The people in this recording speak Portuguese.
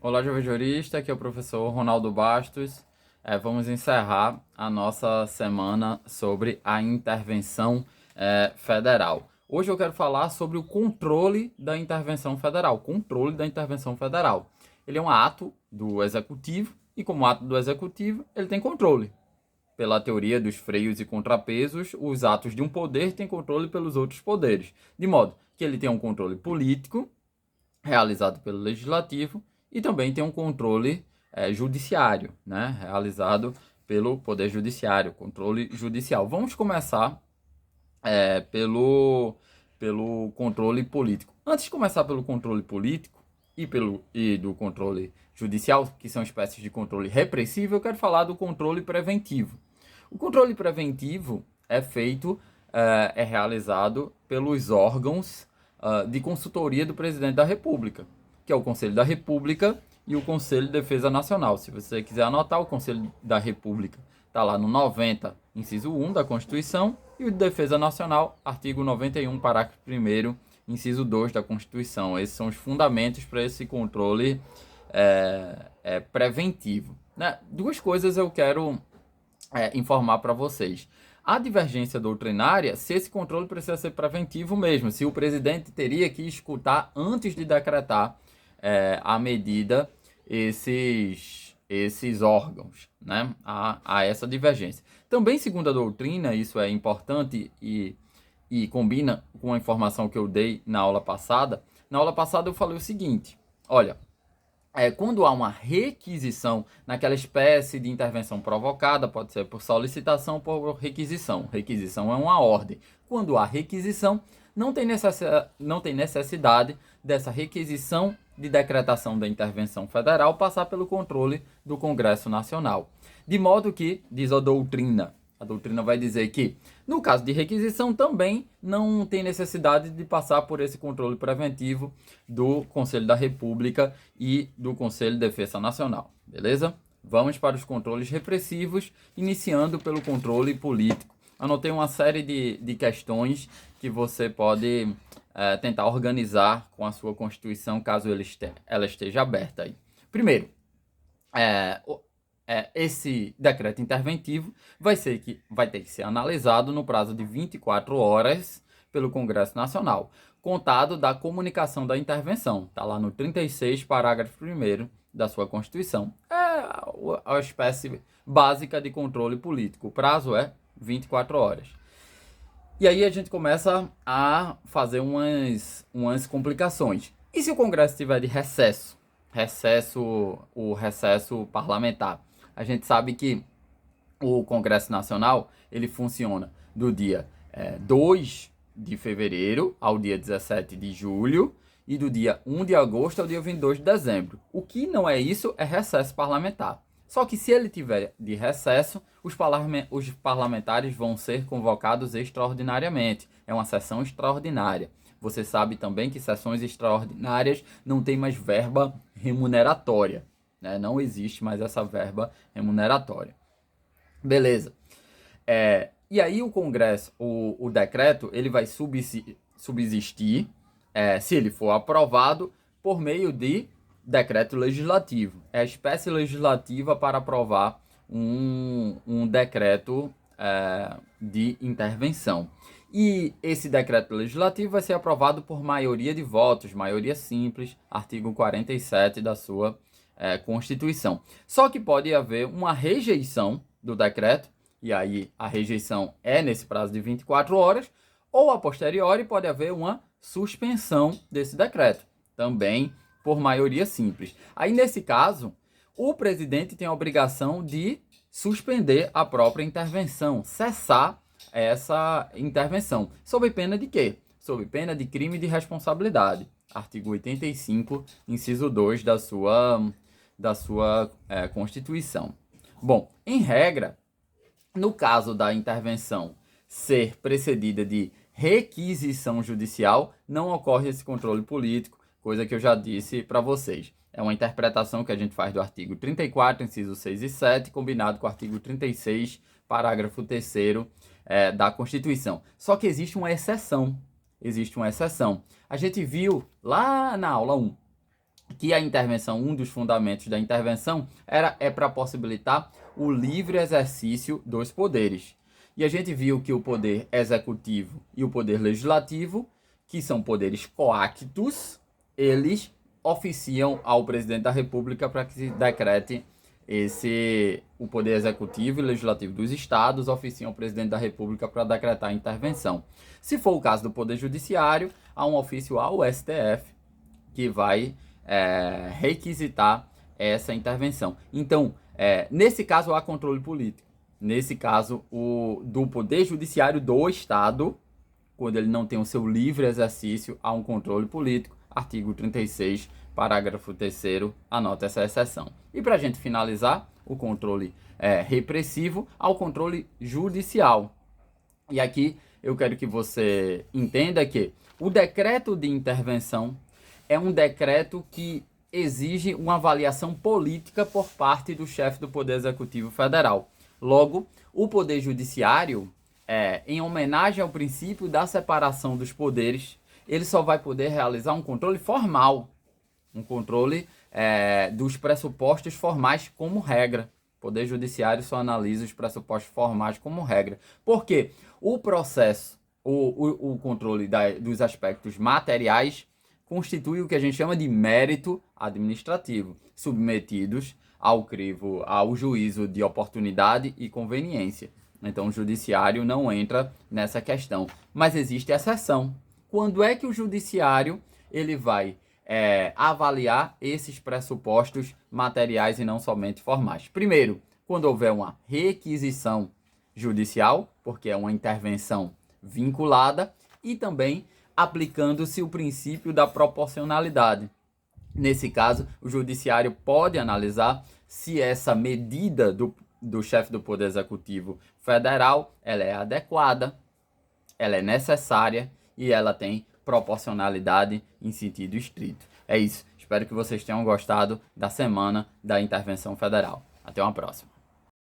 Olá, jovem jurista, aqui é o professor Ronaldo Bastos. Vamos encerrar a nossa semana sobre a intervenção federal. Hoje eu quero falar sobre o controle da intervenção federal. Controle da intervenção federal. Ele é um ato do executivo e, como ato do executivo, ele tem controle. Pela teoria dos freios e contrapesos, os atos de um poder têm controle pelos outros poderes, de modo que ele tem um controle político realizado pelo legislativo e também tem um controle judiciário, né, realizado pelo poder judiciário, controle judicial. Vamos começar pelo controle político. Antes de começar pelo controle político e do controle judicial, que são espécies de controle repressivo, eu quero falar do controle preventivo. O controle preventivo é realizado pelos órgãos de consultoria do presidente da República, que é o Conselho da República e o Conselho de Defesa Nacional. Se você quiser anotar, o Conselho da República está lá no 90, inciso 1 da Constituição, e o de Defesa Nacional, artigo 91, parágrafo 1º, inciso 2 da Constituição. Esses são os fundamentos para esse controle preventivo. Né? Duas coisas eu quero informar para vocês. A divergência doutrinária, se esse controle precisa ser preventivo mesmo, se o presidente teria que escutar antes de decretar a medida esses órgãos, né? A essa divergência. Também, segundo a doutrina, isso é importante e combina com a informação que eu dei na aula passada. Na aula passada eu falei o seguinte, olha, quando há uma requisição naquela espécie de intervenção provocada, pode ser por solicitação ou por requisição. Requisição é uma ordem. Quando há requisição, não tem necessidade dessa requisição de decretação da intervenção federal passar pelo controle do Congresso Nacional. De modo que, diz a doutrina vai dizer que, no caso de requisição, também não tem necessidade de passar por esse controle preventivo do Conselho da República e do Conselho de Defesa Nacional. Beleza? Vamos para os controles repressivos, iniciando pelo controle político. Anotei uma série de questões que você pode tentar organizar com a sua Constituição, caso ela esteja aberta aí. Primeiro, esse decreto interventivo vai ter que ser analisado no prazo de 24 horas pelo Congresso Nacional, contado da comunicação da intervenção. Está lá no 36, parágrafo 1º da sua Constituição. É a espécie básica de controle político. O prazo é 24 horas. E aí a gente começa a fazer umas complicações. E se o Congresso estiver de recesso? O recesso parlamentar. A gente sabe que o Congresso Nacional ele funciona do dia 2 de fevereiro ao dia 17 de julho e do dia 1 de agosto ao dia 22 de dezembro. O que não é isso é recesso parlamentar. Só que se ele tiver de recesso, os parlamentares vão ser convocados extraordinariamente. É uma sessão extraordinária. Você sabe também que sessões extraordinárias não tem mais verba remuneratória. Né? Não existe mais essa verba remuneratória. Beleza. E aí o Congresso, o decreto, ele vai subsistir, se ele for aprovado, por meio de decreto legislativo. É a espécie legislativa para aprovar um decreto de intervenção. E esse decreto legislativo vai ser aprovado por maioria de votos, maioria simples, artigo 47 da sua Constituição. Só que pode haver uma rejeição do decreto, e aí a rejeição é nesse prazo de 24 horas, ou a posteriori pode haver uma suspensão desse decreto, também por maioria simples. Aí nesse caso, o presidente tem a obrigação de suspender a própria intervenção, cessar essa intervenção. Sob pena de quê? Sob pena de crime de responsabilidade. Artigo 85, inciso 2 da sua Constituição. Bom, em regra, no caso da intervenção ser precedida de requisição judicial, não ocorre esse controle político, coisa que eu já disse para vocês. É uma interpretação que a gente faz do artigo 34, inciso 6 e 7, combinado com o artigo 36, parágrafo 3º da Constituição. Só que existe uma exceção. A gente viu lá na aula 1 que a intervenção, um dos fundamentos da intervenção é para possibilitar o livre exercício dos poderes. E a gente viu que o poder executivo e o poder legislativo, que são poderes coactus, eles oficiam ao presidente da República para que se decrete o poder executivo e legislativo dos estados oficiam ao presidente da República para decretar a intervenção. Se for o caso do poder judiciário, há um ofício ao STF que vai requisitar essa intervenção. Então, nesse caso, há controle político. Nesse caso, do poder judiciário do Estado, quando ele não tem o seu livre exercício, há um controle político. Artigo 36, parágrafo 3º, anota essa exceção. E para a gente finalizar, o controle repressivo ao controle judicial. E aqui eu quero que você entenda que o decreto de intervenção é um decreto que exige uma avaliação política por parte do chefe do Poder Executivo Federal. Logo, o Poder Judiciário, em homenagem ao princípio da separação dos poderes, ele só vai poder realizar um controle formal, um controle dos pressupostos formais como regra. O Poder Judiciário só analisa os pressupostos formais como regra. Por quê? O processo, o controle dos aspectos materiais constitui o que a gente chama de mérito administrativo, submetidos ao juízo de oportunidade e conveniência. Então, o judiciário não entra nessa questão. Mas existe exceção. Quando é que o judiciário ele vai avaliar esses pressupostos materiais e não somente formais? Primeiro, quando houver uma requisição judicial, porque é uma intervenção vinculada, e também aplicando-se o princípio da proporcionalidade. Nesse caso, o judiciário pode analisar se essa medida do chefe do Poder Executivo Federal ela é adequada, ela é necessária e ela tem proporcionalidade em sentido estrito. É isso. Espero que vocês tenham gostado da semana da intervenção federal. Até uma próxima.